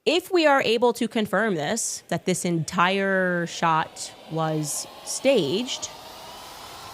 if we are able to confirm this, that this entire shot was staged,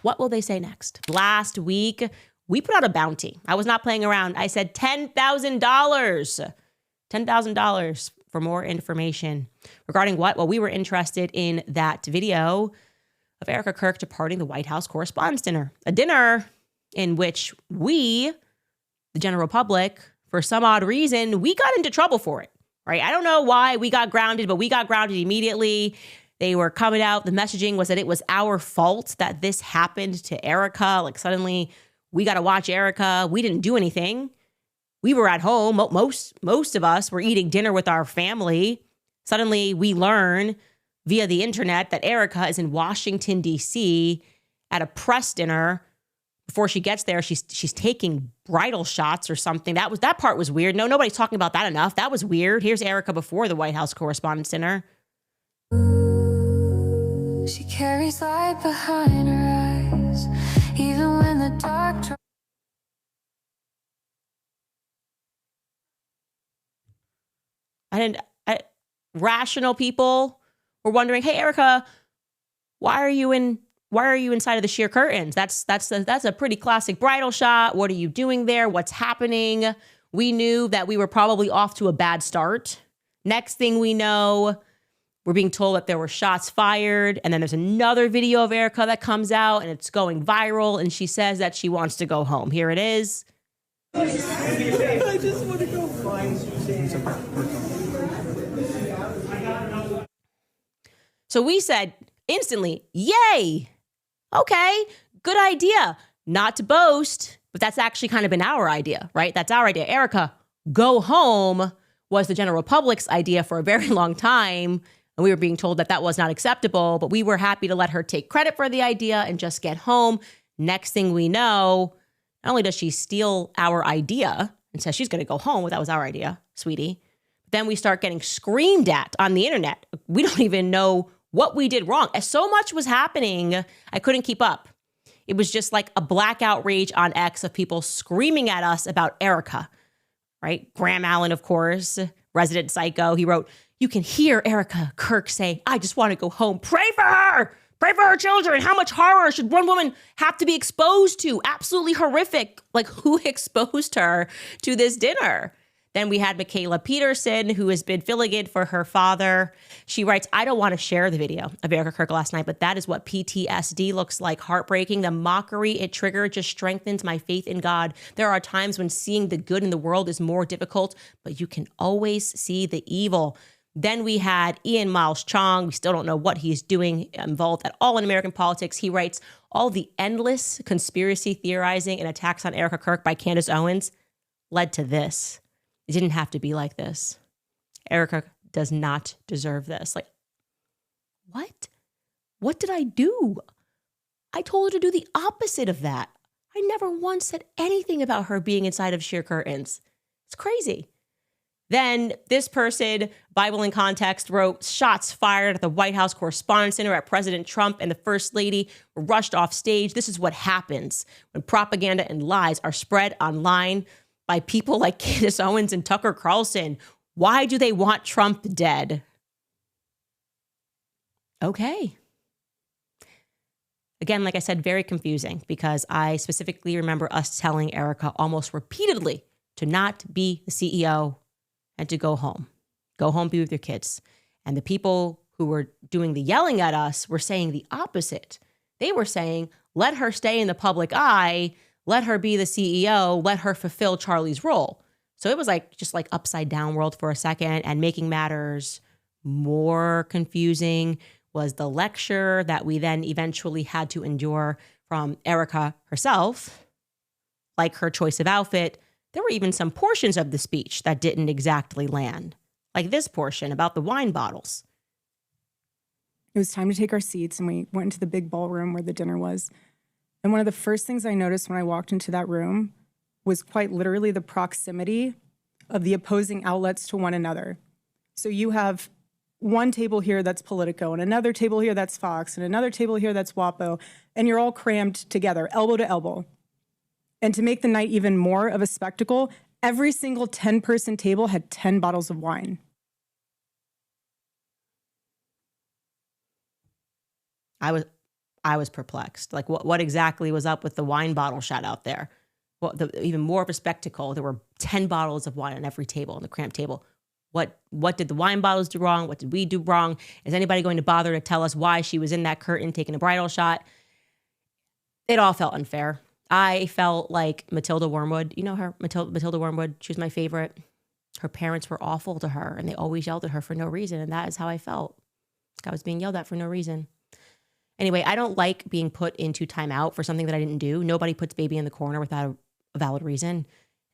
what will they say next? Last week, we put out a bounty. I was not playing around. I said $10,000. $10,000 for more information. Regarding what? Well, we were interested in that video of Erika Kirk departing the White House Correspondents Dinner. A dinner in which we, the general public, for some odd reason, we got into trouble for it, right? I don't know why we got grounded, but we got grounded immediately. They were coming out. The messaging was that it was our fault that this happened to Erika. Like suddenly we got to watch Erika. We didn't do anything. We were at home. Most of us were eating dinner with our family. Suddenly we learn via the internet that Erika is in Washington, D.C. at a press dinner. Before she gets there, she's taking bridal shots or something. That part was weird. No, nobody's talking about that enough. That was weird. Here's Erika before the White House Correspondents Dinner. She carries light behind her eyes, even when the dark. Rational people were wondering, hey, Erika, why are you inside of the sheer curtains? That's a pretty classic bridal shot. What are you doing there? What's happening? We knew that we were probably off to a bad start. Next thing we know, we're being told that there were shots fired. And then there's another video of Erika that comes out and it's going viral. And she says that she wants to go home. Here it is. I just want to go find So we said instantly, yay. Okay, good idea. Not to boast, but that's actually kind of been our idea, right? That's our idea. Erika, go home was the general public's idea for a very long time. And we were being told that that was not acceptable, but we were happy to let her take credit for the idea and just get home. Next thing we know, not only does she steal our idea and says she's going to go home, well, that was our idea, sweetie. Then we start getting screamed at on the internet. We don't even know what we did wrong. As so much was happening, I couldn't keep up. It was just like a blackout rage on X of people screaming at us about Erika, right? Graham Allen, of course, resident psycho. He wrote, you can hear Erika Kirk say, I just want to go home. Pray for her. Pray for her children. How much horror should one woman have to be exposed to? Absolutely horrific. Like, who exposed her to this dinner? Then we had Michaela Peterson, who has been filling in for her father. She writes, I don't want to share the video of Erika Kirk last night, but that is what PTSD looks like. Heartbreaking. The mockery it triggered just strengthens my faith in God. There are times when seeing the good in the world is more difficult, but you can always see the evil. Then we had Ian Miles Chong. We still don't know what he's doing involved at all in American politics. He writes, all the endless conspiracy theorizing and attacks on Erika Kirk by Candace Owens led to this. It didn't have to be like this. Erika does not deserve this. Like, what? What did I do? I told her to do the opposite of that. I never once said anything about her being inside of sheer curtains. It's crazy. Then this person, Bible in Context, wrote, shots fired at the White House Correspondents Dinner at President Trump and the First Lady were rushed off stage. This is what happens when propaganda and lies are spread online by people like Candace Owens and Tucker Carlson. Why do they want Trump dead? Okay. Again, like I said, very confusing because I specifically remember us telling Erika almost repeatedly to not be the CEO and to go home. Go home, be with your kids. And the people who were doing the yelling at us were saying the opposite. They were saying, let her stay in the public eye, let her be the CEO, let her fulfill Charlie's role. So it was like just like upside down world for a second. And making matters more confusing was the lecture that we then eventually had to endure from Erika herself, like her choice of outfit. There were even some portions of the speech that didn't exactly land, like this portion about the wine bottles. It was time to take our seats, and we went into the big ballroom where the dinner was. And one of the first things I noticed when I walked into that room was quite literally the proximity of the opposing outlets to one another. So you have one table here that's Politico, and another table here that's Fox, and another table here that's WAPO, and you're all crammed together, elbow to elbow. And to make the night even more of a spectacle, every single 10-person table had 10 bottles of wine. I was perplexed. Like, what exactly was up with the wine bottle shot out there? Well, even more of a spectacle, there were 10 bottles of wine on every table, on the cramped table. What did the wine bottles do wrong? What did we do wrong? Is anybody going to bother to tell us why she was in that curtain taking a bridal shot? It all felt unfair. I felt like Matilda Wormwood. You know her, Matilda Wormwood. She was my favorite. Her parents were awful to her, and they always yelled at her for no reason, and that is how I felt. Like I was being yelled at for no reason. Anyway, I don't like being put into timeout for something that I didn't do. Nobody puts baby in the corner without a valid reason.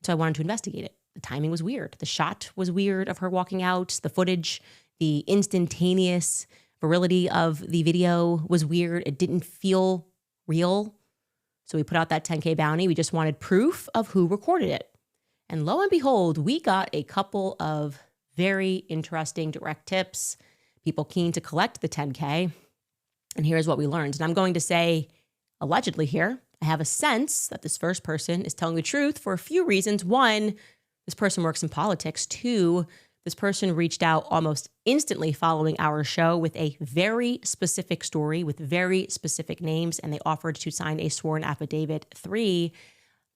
So I wanted to investigate it. The timing was weird. The shot was weird of her walking out. The footage, the instantaneous virility of the video was weird. It didn't feel real. So we put out that 10K bounty. We just wanted proof of who recorded it. And lo and behold, we got a couple of very interesting direct tips, people keen to collect the 10K. And here's what we learned. And I'm going to say allegedly here, I have a sense that this first person is telling the truth for a few reasons. One, this person works in politics. Two, this person reached out almost instantly following our show with a very specific story with very specific names, and they offered to sign a sworn affidavit. Three,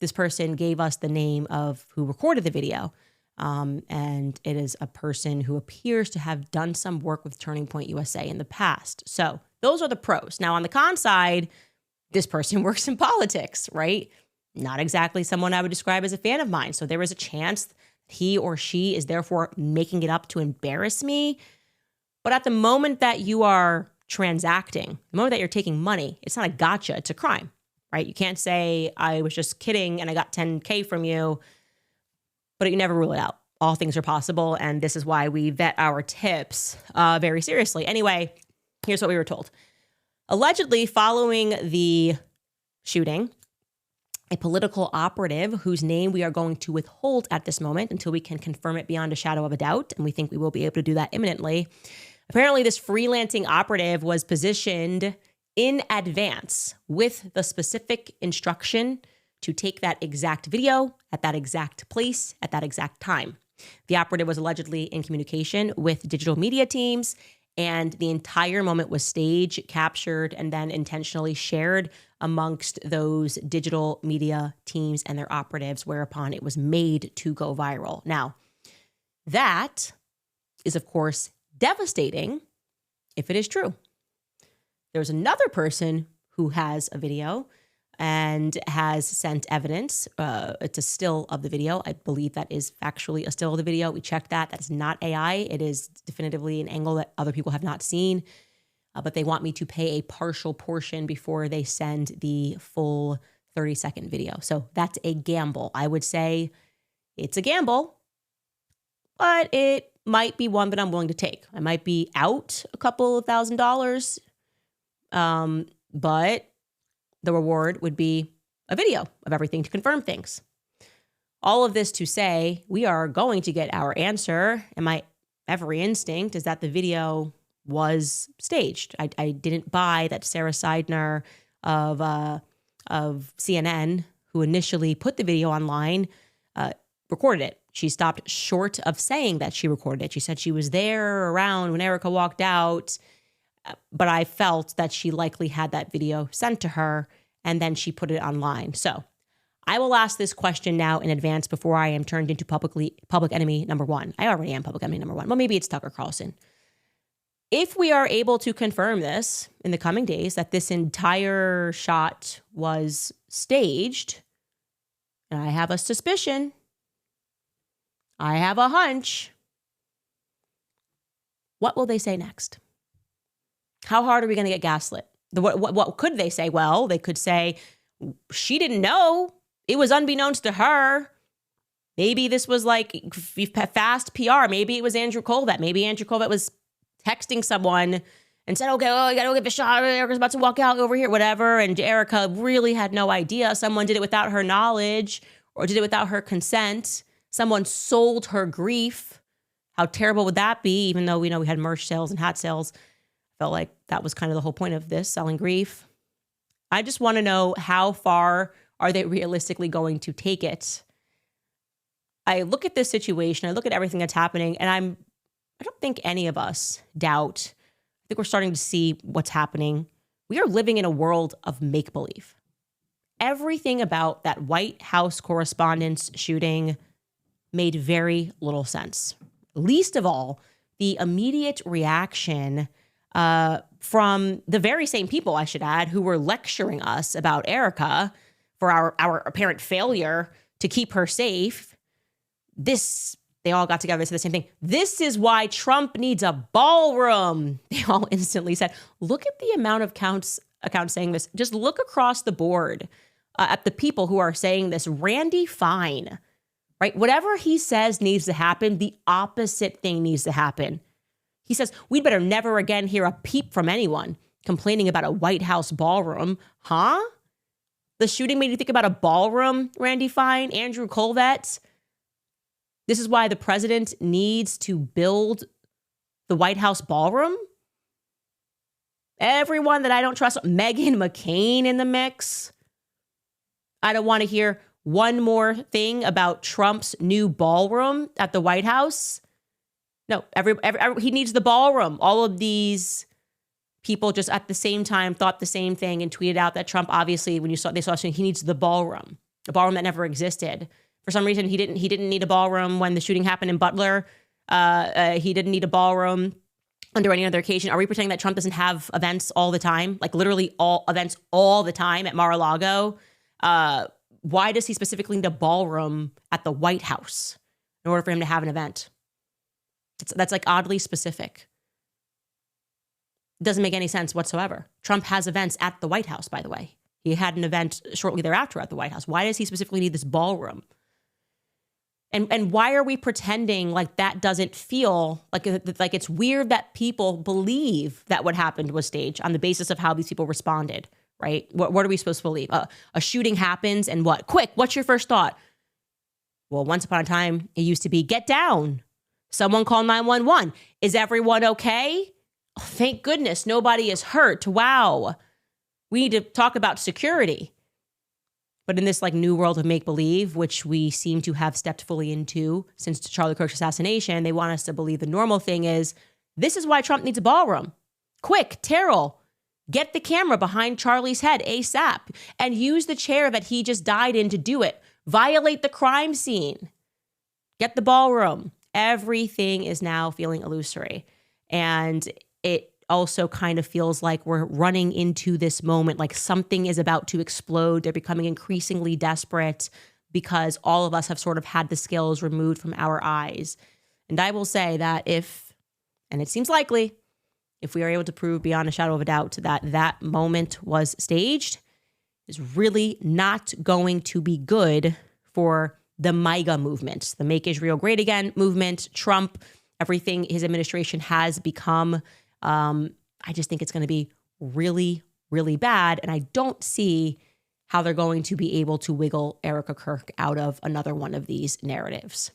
this person gave us the name of who recorded the video. And it is a person who appears to have done some work with Turning Point USA in the past. So those are the pros. Now, on the con side, this person works in politics, right? Not exactly someone I would describe as a fan of mine. So there is a chance he or she is therefore making it up to embarrass me. But at the moment that you are transacting, the moment that you're taking money, it's not a gotcha, it's a crime, right? You can't say, I was just kidding and I got 10K from you, but you never rule it out. All things are possible, and this is why we vet our tips very seriously. Anyway, here's what we were told. Allegedly, following the shooting, a political operative whose name we are going to withhold at this moment until we can confirm it beyond a shadow of a doubt, and we think we will be able to do that imminently. Apparently, this freelancing operative was positioned in advance with the specific instruction to take that exact video at that exact place at that exact time. The operative was allegedly in communication with digital media teams, and the entire moment was staged, captured, and then intentionally shared amongst those digital media teams and their operatives, whereupon it was made to go viral. Now, that is, of course, devastating if it is true. There's another person who has a video and has sent evidence. It's a still of the video. I believe that is factually a still of the video. We checked that. That is not AI. It is definitively an angle that other people have not seen. But they want me to pay a partial portion before they send the full 30-second video. So that's a gamble. I would say it's a gamble, but it might be one that I'm willing to take. I might be out a couple of $1,000s, but the reward would be a video of everything to confirm things. All of this to say, we are going to get our answer, and my every instinct is that the video was staged. I didn't buy that Sarah Seidner of CNN, who initially put the video online, recorded it. She stopped short of saying that she recorded it. She said she was there around when Erika walked out, but I felt that she likely had that video sent to her and then she put it online. So I will ask this question now in advance before I am turned into public enemy number one. I already am public enemy number one. Well, maybe it's Tucker Carlson. If we are able to confirm this in the coming days, that this entire shot was staged, and I have a suspicion, I have a hunch, what will they say next? How hard are we going to get gaslit? What could they say? Well, they could say, she didn't know. It was unbeknownst to her. Maybe this was like fast PR. Maybe it was Andrew Colvett. Maybe Andrew Colvett was texting someone and said, okay, well, you got to go get the shot. Erika's about to walk out over here, whatever. And Erika really had no idea. Someone did it without her knowledge or did it without her consent. Someone sold her grief. How terrible would that be? Even though we know we had merch sales and hat sales. Felt like that was kind of the whole point of this, selling grief. I just want to know, how far are they realistically going to take it? I look at this situation, I look at everything that's happening, and I don't think any of us doubt. I think we're starting to see what's happening We are living in a world of make-believe. Everything about that White House Correspondents shooting made very little sense. Least of all, the immediate reaction from the very same people, I should add, who were lecturing us about Erika for our apparent failure to keep her safe. They all got together and said the same thing. This is why Trump needs a ballroom. They all instantly said, look at the amount of accounts saying this. Just look across the board at the people who are saying this. Randy Fine, right? Whatever he says needs to happen, the opposite thing needs to happen. He says, we'd better never again hear a peep from anyone complaining about a White House ballroom. Huh? The shooting made you think about a ballroom, Randy Fine, Andrew Colvett. This is why the president needs to build the White House ballroom? Everyone that I don't trust, Meghan McCain in the mix. I don't want to hear one more thing about Trump's new ballroom at the White House. No, he needs the ballroom. All of these people just at the same time thought the same thing and tweeted out that Trump, obviously, when they saw he needs the ballroom, a ballroom that never existed. For some reason, he didn't need a ballroom when the shooting happened in Butler. He didn't need a ballroom under any other occasion. Are we pretending that Trump doesn't have events all the time? Like literally all events all the time at Mar-a-Lago? Why does he specifically need a ballroom at the White House in order for him to have an event? That's like oddly specific. It doesn't make any sense whatsoever. Trump has events at the White House, by the way. He had an event shortly thereafter at the White House. Why does he specifically need this ballroom? And why are we pretending like that doesn't feel like it's weird that people believe that what happened was staged on the basis of how these people responded, right? What are we supposed to believe? A shooting happens and what? Quick, what's your first thought? Well, once upon a time, it used to be get down. Someone call 911. Is everyone okay? Oh, thank goodness nobody is hurt. Wow. We need to talk about security. But in this like new world of make-believe, which we seem to have stepped fully into since Charlie Kirk's assassination, they want us to believe the normal thing is, this is why Trump needs a ballroom. Quick, Terrell, get the camera behind Charlie's head ASAP and use the chair that he just died in to do it. Violate the crime scene. Get the ballroom. Everything is now feeling illusory. And it also kind of feels like we're running into this moment, like something is about to explode. They're becoming increasingly desperate because all of us have sort of had the scales removed from our eyes. And I will say that and it seems likely, if we are able to prove beyond a shadow of a doubt that that moment was staged, is really not going to be good for the MAGA movement, the Make Israel Great Again movement, Trump, everything his administration has become. I just think it's going to be really, really bad. And I don't see how they're going to be able to wiggle Erika Kirk out of another one of these narratives.